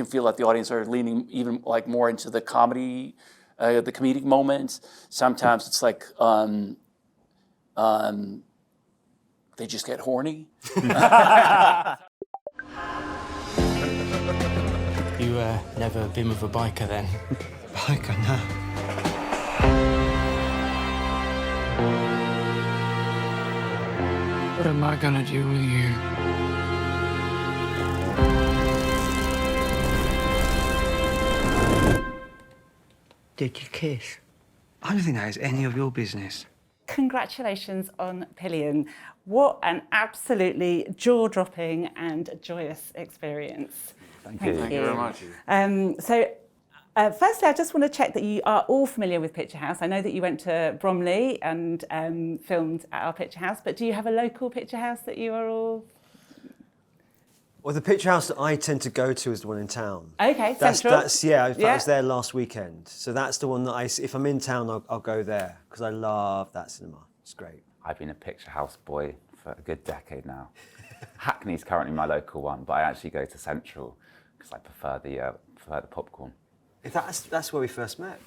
can feel that the audience are leaning even like more into the comedy, the comedic moments. Sometimes it's like they just get horny. You never been with a biker then? Biker, no. What am I gonna do with you? Did you kiss? I don't think that is any of your business. Congratulations on Pillion. What an absolutely jaw-dropping and joyous experience. Thank you. Thank you very much. Firstly, I just want to check that you are all familiar with Picture House. I know that you went to Bromley and filmed at our Picture House, but do you have a local Picture House that you are all... Well, the Picture House that I tend to go to is the one in town. Okay, Central. I Yeah. was there last weekend. So that's the one that if I'm in town, I'll go there because I love that cinema. It's great. I've been a Picture House boy for a good decade now. Hackney's currently my local one, but I actually go to Central because I prefer the popcorn. That's where we first met.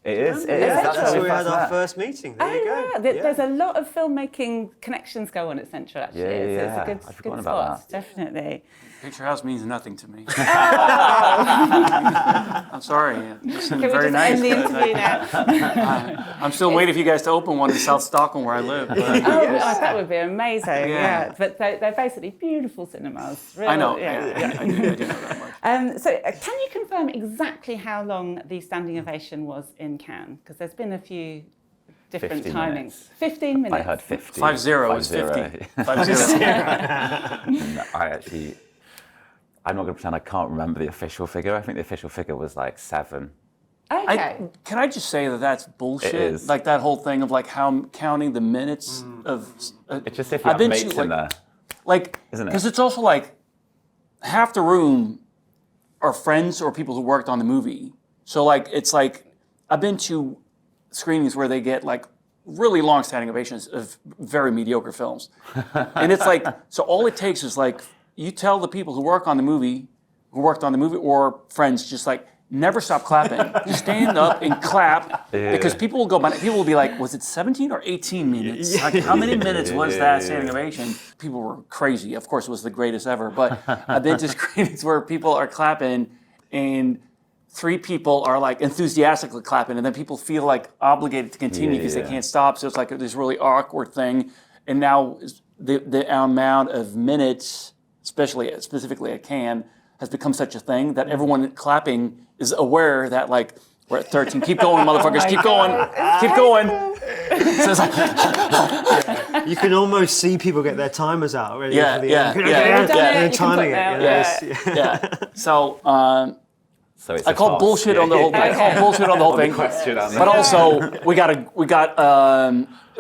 It is. That's where we had our met. first meeting. There you go. Yeah. There's a lot of filmmaking connections go on at Central, actually. Yeah. It's a I've good forgotten spot, about that. definitely. Picture House means nothing to me. I'm sorry. It's Can we very just nice. end the but, interview now? I'm still waiting for you guys to open one in South Stockholm where I live. But, That would be amazing. Yeah. Yeah, but they're basically beautiful cinemas. Real, I know. Yeah. I do know that much. So, can you confirm exactly how long the standing ovation was in Cannes? Because there's been a few different 15 timings. minutes. 15 minutes. I heard 50. 5-0 is 50. 5-0. I'm not going to pretend I can't remember the official figure. I think the official figure was like 7. Okay. Can I just say that that's bullshit? It is. Like that whole thing of like how counting the minutes of. It's just if you have mates in there. Like, isn't it? Because it's also like half the room are friends or people who worked on the movie. So like it's like I've been to screenings where they get like really long standing ovations of very mediocre films, and it's like so all it takes is like you tell the people who worked on the movie or friends just like never stop clapping. Just stand up and clap because people will go by. People will be like, was it 17 or 18 minutes? Like how many minutes was that standing ovation? People were crazy. Of course, it was the greatest ever. But I've been to screenings where people are clapping and 3 people are like enthusiastically clapping, and then people feel like obligated to continue because they can't stop. So it's like this really awkward thing. And now the amount of minutes, specifically at Cannes, has become such a thing that everyone clapping is aware that like we're at 13. Keep going, motherfuckers. Keep going. Keep going. So it's like, You can almost see people get their timers out ready for the end. They're timing it. So. So it's I call bullshit on the whole. I call bullshit on the whole thing. But also, we got. It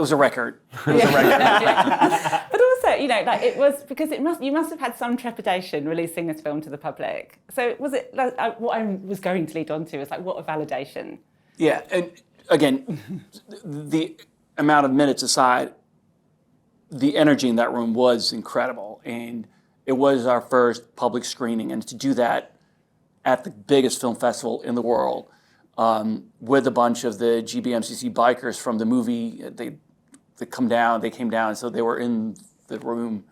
was a record. It was a record. But also, like it was because you must have had some trepidation releasing this film to the public. So was it like, what I was going to lead on to is like what a validation. Yeah, and again, the amount of minutes aside, the energy in that room was incredible, and it was our first public screening, and to do that at the biggest film festival in the world, with a bunch of the GBMCC bikers from the movie. They came down, so they were in the room,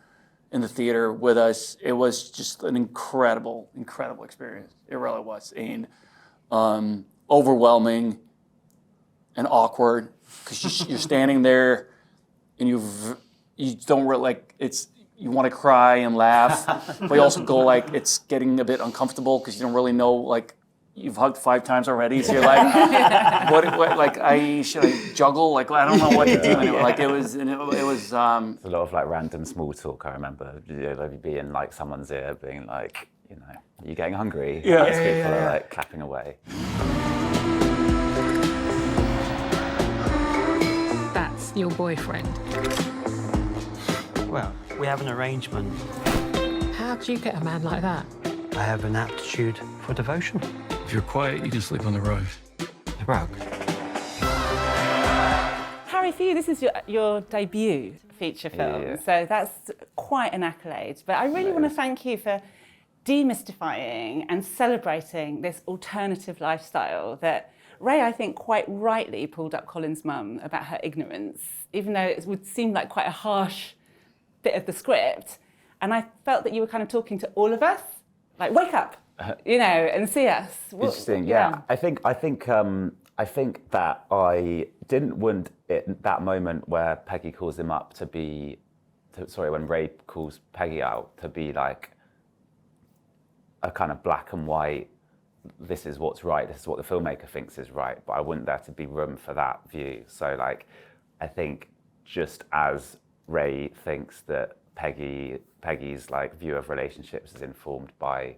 in the theater with us. It was just an incredible experience. It really was, and overwhelming and awkward because you're standing there and you don't really like it's. You want to cry and laugh, but you also go like it's getting a bit uncomfortable because you don't really know, like you've hugged 5 times already, so you're like, what like should I juggle? Like I don't know what to do. Anyway. Like it was. There's a lot of like random small talk. I remember being in like someone's ear, being like, are you getting hungry? Yeah. As people are like clapping away. That's your boyfriend. Well, we have an arrangement. How do you get a man like that? I have an aptitude for devotion. If you're quiet, you can sleep on the rug. The rug. Harry, for you, this is your debut feature film, so that's quite an accolade. But I really want to thank you for demystifying and celebrating this alternative lifestyle that Ray, I think, quite rightly pulled up Colin's mum about her ignorance, even though it would seem like quite a harsh bit of the script. And I felt that you were kind of talking to all of us, like, wake up, and see us. Interesting, yeah. I think that I didn't want it, that moment where Peggy calls him up when Ray calls Peggy out, to be like a kind of black and white, this is what's right, this is what the filmmaker thinks is right, but I want there to be room for that view. So like, I think just as Ray thinks that Peggy's like view of relationships is informed by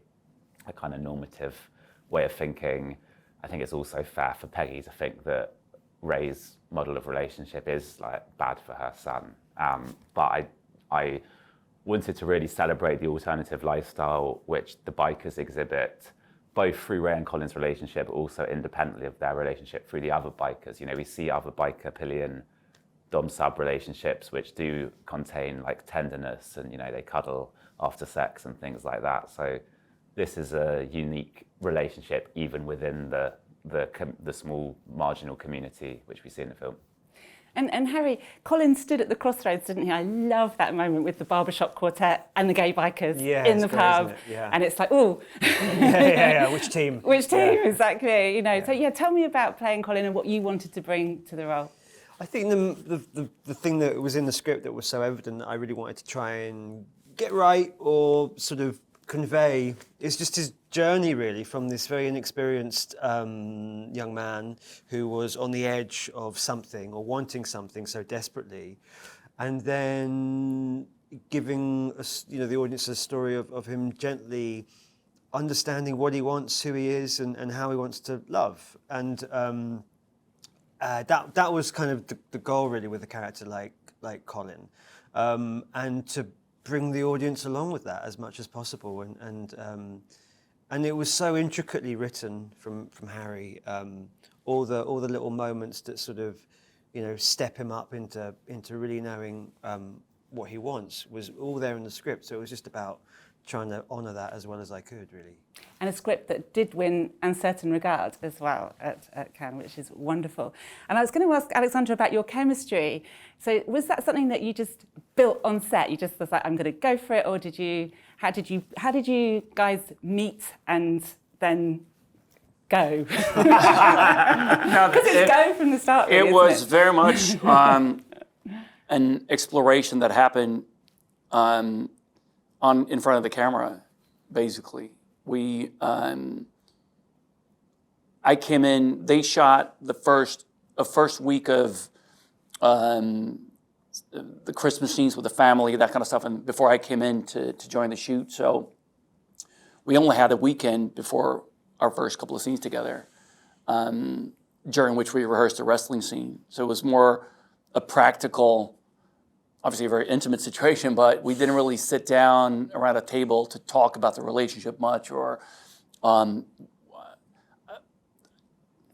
a kind of normative way of thinking, I think it's also fair for Peggy to think that Ray's model of relationship is like bad for her son. But I wanted to really celebrate the alternative lifestyle which the bikers exhibit, both through Ray and Colin's relationship, but also independently of their relationship through the other bikers. We see other biker Pillion dom-sub relationships which do contain like tenderness and, they cuddle after sex and things like that. So this is a unique relationship even within the small marginal community which we see in the film. And Harry, Colin stood at the crossroads, didn't he? I love that moment with the barbershop quartet and the gay bikers in the pub. Yeah. And it's like, ooh. Yeah. Which team? Which team, exactly. So tell me about playing Colin and what you wanted to bring to the role. I think the thing that was in the script that was so evident that I really wanted to try and get right or sort of convey is just his journey, really, from this very inexperienced young man who was on the edge of something or wanting something so desperately, and then giving us, the audience a story of him gently understanding what he wants, who he is, and how he wants to love. And that was kind of the goal, really, with a character like Colin, and to bring the audience along with that as much as possible. And it was so intricately written from Harry. All the little moments that sort of, step him up into really knowing what he wants was all there in the script. So it was just about trying to honour that as well as I could, really. And a script that did win uncertain regard as well at Cannes, which is wonderful. And I was going to ask Alexandra about your chemistry. So was that something that you just built on set? You just was like, I'm going to go for it, or how did you guys meet and then go? Because it's go from the start. Really, it was very much an exploration that happened in front of the camera, basically. I came in. They shot the first week of the Christmas scenes with the family, that kind of stuff, and before I came in to join the shoot. So we only had a weekend before our first couple of scenes together, during which we rehearsed a wrestling scene. So it was more a practical, obviously a very intimate situation, but we didn't really sit down around a table to talk about the relationship much, or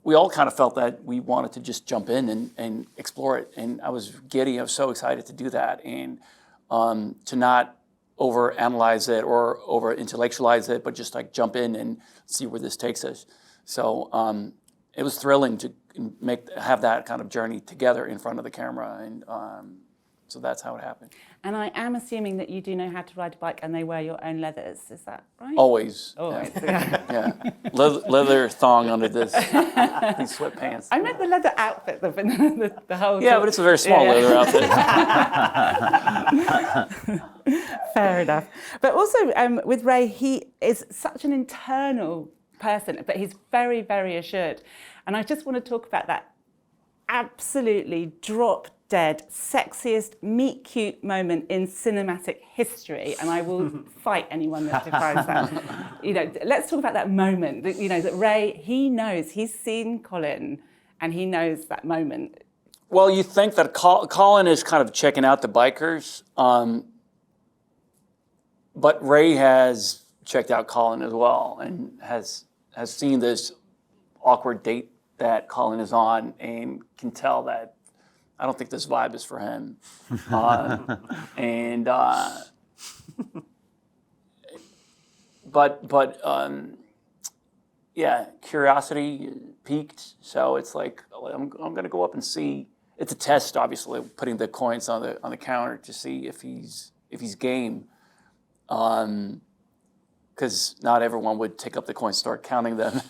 we all kind of felt that we wanted to just jump in and explore it. And I was giddy. I was so excited to do that, and to not over-analyze it or over-intellectualize it, but just like jump in and see where this takes us. So it was thrilling to have that kind of journey together in front of the camera, and so that's how it happened. And I am assuming that you do know how to ride a bike and they wear your own leathers, is that right? Always. Always. Yeah. Leather thong under these sweatpants. I meant the leather outfit, the whole... Yeah, but it's a very small leather outfit. Fair enough. But also with Ray, he is such an internal person, but he's very, very assured. And I just want to talk about that absolutely drop-dead, sexiest, meet-cute moment in cinematic history, and I will fight anyone that defies that. Let's talk about that moment. That Ray, he knows, he's seen Colin, and he knows that moment. Well, you think that Colin is kind of checking out the bikers, but Ray has checked out Colin as well, and has seen this awkward date that Colin is on, and can tell that I don't think this vibe is for him. yeah, curiosity piqued. So it's like I'm gonna go up and see. It's a test, obviously, putting the coins on the counter to see if he's game. Because not everyone would take up the coins, start counting them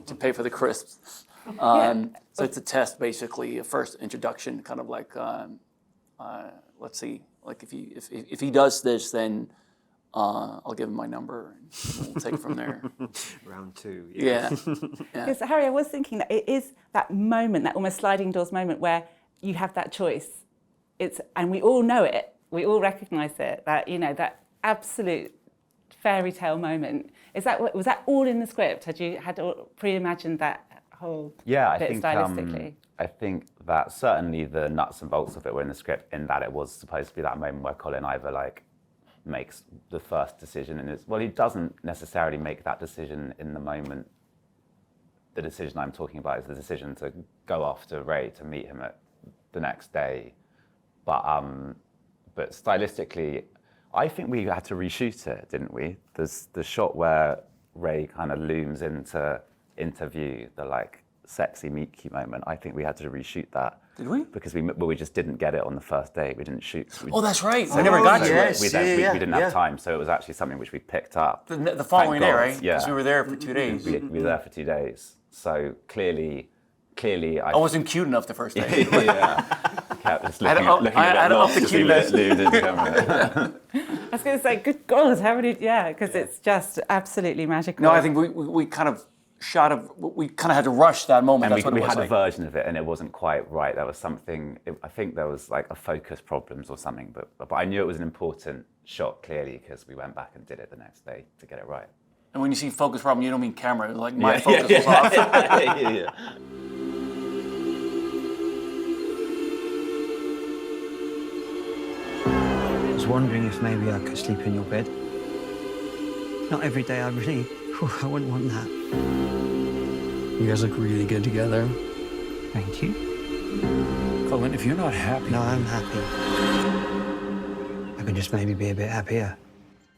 to pay for the crisps. So it's a test, basically, a first introduction, kind of like, let's see, like if he does this, then I'll give him my number and we'll take it from there. Round 2. Yeah. Because Harry, I was thinking that it is that moment, that almost sliding doors moment where you have that choice. And we all know it. We all recognise it. That that absolute fairy tale moment. Was that all in the script? Had you pre-imagined that whole bit stylistically? I think that certainly the nuts and bolts of it were in the script. In that it was supposed to be that moment where Colin either makes the first decision and he doesn't necessarily make that decision in the moment. The decision I'm talking about is the decision to go after Ray, to meet him at the next day. But stylistically, I think we had to reshoot it, didn't we? There's the shot where Ray kind of looms into view, the sexy meet cute moment. I think we had to reshoot that. Did we? Because we just didn't get it on the first day. We didn't shoot. Oh, that's right. We never got to it. We didn't have time, so it was actually something which we picked up. The following day, right? Yeah. Because we were there for 2 days. We were there for 2 days. So clearly, I wasn't cute enough the first day. Yeah. Just looking I had to up the cuteness. I was going to say, good God, how many? Yeah, because it's just absolutely magical. No, I think we kind of we kind of had to rush that moment. And That's what we it was had like. a version of it, and it wasn't quite right. There was something. I think there was a focus problems or something. But I knew it was an important shot clearly because we went back and did it the next day to get it right. And when you see focus problem, you don't mean camera. Like my focus was off. Yeah. I was wondering if maybe I could sleep in your bed. Not every day, I wouldn't want that. You guys look really good together. Thank you. Colin, if you're not happy... No, I'm happy. I could just maybe be a bit happier.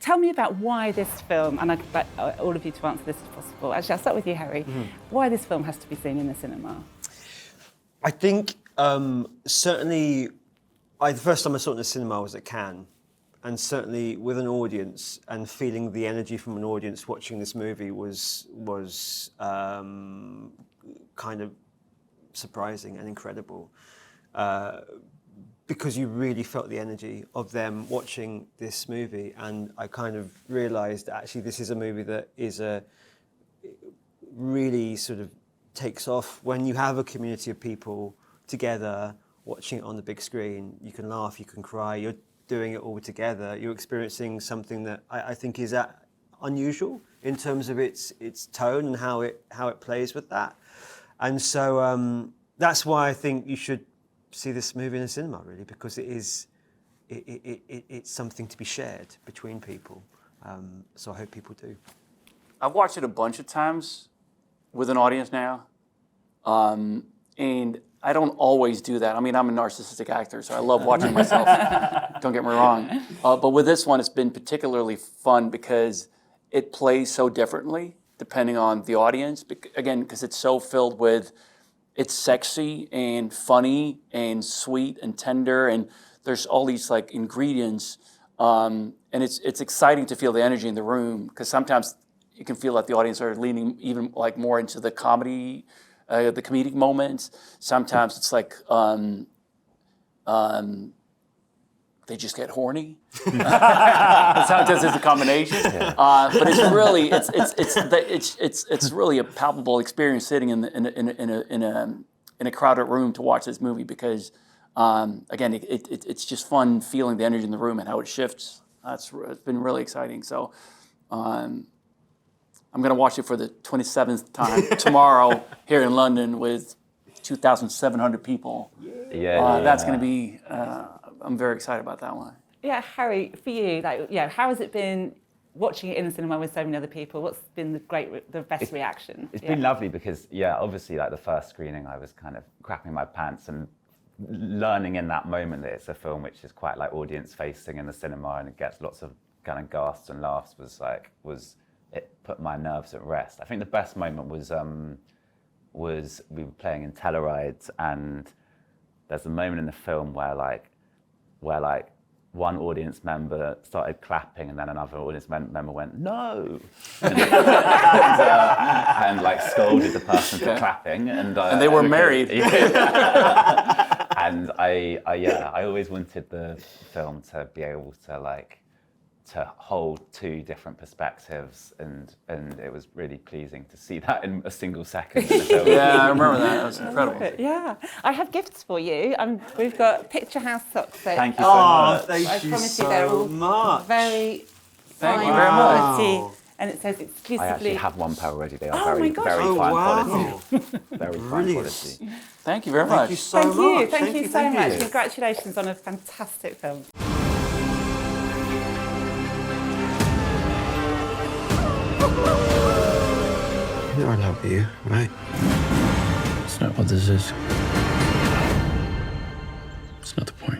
Tell me about why this film, and I'd like all of you to answer this if possible. Actually, I'll start with you, Harry. Why this film has to be seen in the cinema? I think certainly, the first time I saw it in the cinema was at Cannes, and certainly with an audience and feeling the energy from an audience watching this movie was kind of surprising and incredible. Because you really felt the energy of them watching this movie, and I kind of realised that actually this is a movie that really sort of takes off when you have a community of people together watching it on the big screen. You can laugh, you can cry, you're doing it all together. You're experiencing something that I think is unusual in terms of its tone and how it plays with that. And so that's why I think you should see this movie in a cinema, really, because it's something to be shared between people. So I hope people do. I've watched it a bunch of times with an audience now, and I don't always do that. I mean, I'm a narcissistic actor, so I love watching myself. Don't get me wrong. But with this one, it's been particularly fun because it plays so differently depending on the audience. Again, because it's so filled with, it's sexy and funny and sweet and tender, and there's all these ingredients, and it's exciting to feel the energy in the room, because sometimes you can feel that the audience are leaning even more into the comedy, the comedic moments. Sometimes it's they just get horny. Sometimes it's a combination, but it's really it's really a palpable experience sitting in a crowded room to watch this movie, because again it's just fun feeling the energy in the room and how it shifts. It's been really exciting. So I'm going to watch it for the 27th time tomorrow here in London with 2,700 people. That's going to be. I'm very excited about that one. Yeah, Harry, for you, how has it been watching it in the cinema with so many other people? What's been the best reaction? It's been lovely because, obviously, the first screening, I was kind of crapping my pants, and learning in that moment that it's a film which is quite audience facing in the cinema and it gets lots of kind of gasps and laughs was it put my nerves at rest. I think the best moment was we were playing in Tellurides, and there's a moment in the film where one audience member started clapping, and then another audience member went no, and like scolded the person for clapping, and they were married. And I always wanted the film to be able to hold two different perspectives, and it was really pleasing to see that in a single second in the film. Yeah, I remember that. That was incredible. Yeah, I have gifts for you. We've got Picture House socks. So Thank you so much. Thank I you promise so you they're all much. very Thank fine you very much. quality, and it says exclusively. I actually have one pair already. They are Oh my very, gosh. very Oh, fine wow. quality. Very fine Brilliant. quality. Thank you very Thank much. you so Thank much. you. Thank you so thank much. you. Congratulations on a fantastic film. You know I love you, right? It's not what this is. It's not the point.